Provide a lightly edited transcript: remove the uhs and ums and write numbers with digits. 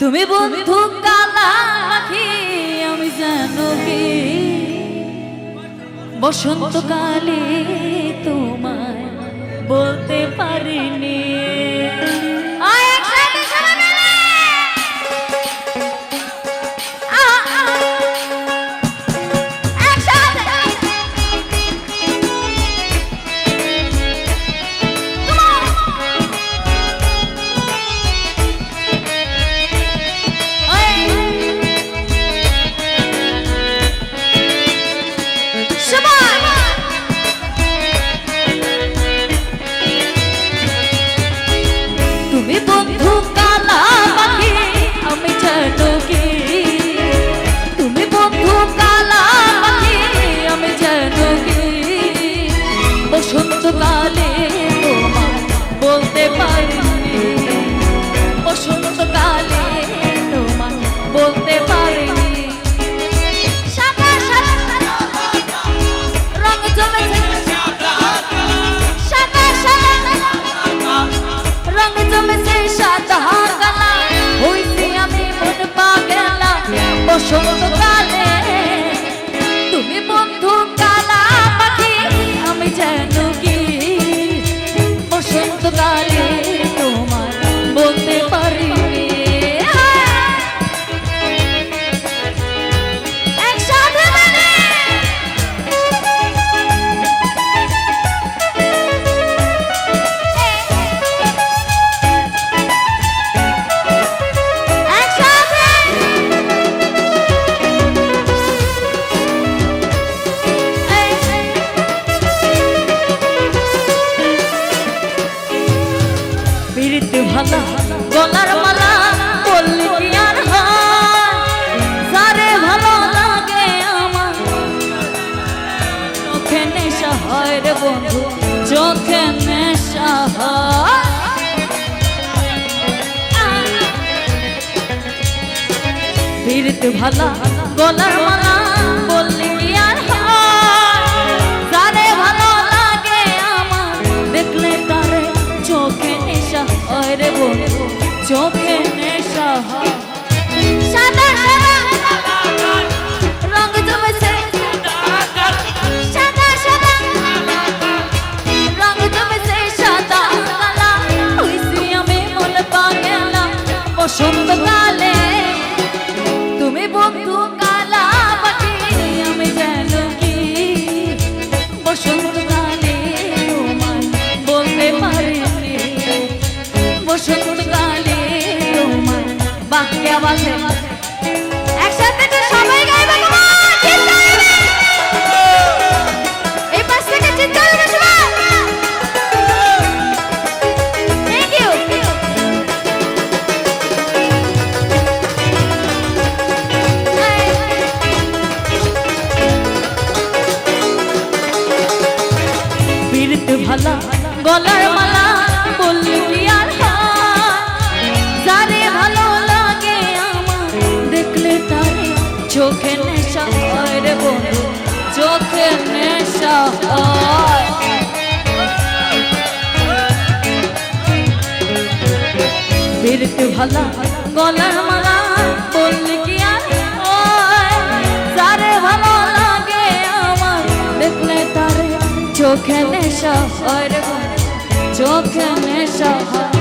তুমি বন্ধু কালা পাখি আমি জানো কি বসন্তকালে তোমায় বলতে পারিনি। তুমি বন্ধু কালা পাখি আমি জানো কি তুমি বন্ধু কালা পাখি আমি জানো কি বসন্তকালে তোমায় বলতে পারিনি। বসন্তকালে তোমায় বলতে পারিনি। বসন্তকালে তুমি বন্ধু কালা পাখি আমি জানো কি বসন্তকালে তোমায় বলতে পারিনি। ভালা গলার মালা বললি কি আর হয় যারে ভালো লাগে আমার চোখে নেশা হয় রে বন্ধু চোখে নেশা হয়। ফিরতে ভালা গলার মালা বললি কি আর হয় যারে ভালো লাগে আমার দেখলে তারে চোখে নেশা হয় রে বন্ধু চোখে নেশা হয়। সাদা রঙ জমেছে সাদা সাদা রঙ জমেছে সাদা কালা হইছি আমি মন পাগলা বসন্তকালে তুমি বন্ধু কালা পাখি আমি জানো কি বসন্তকালে তোমায় বলতে পারিনি। বসন্তকালে তোমায় বাক্যা বাজে একসাথে তো সবাই গাইবে এই পাশ থেকে চিন্তা করবে সবাই। Thank you. বীরতে ভালা গলার মালা বললি কি আর যারে ভালো লাগে আমার দেখলে তারে চোখে নেশা হয় রে বন্ধু চোখে নেশা হয়। বীরতে ভালা গলার মালা বললি কি আর যারে ভালো লাগে আমার দেখলে তারে চোখে নেশা হয় রে বন্ধু চোখে নেশা হয়।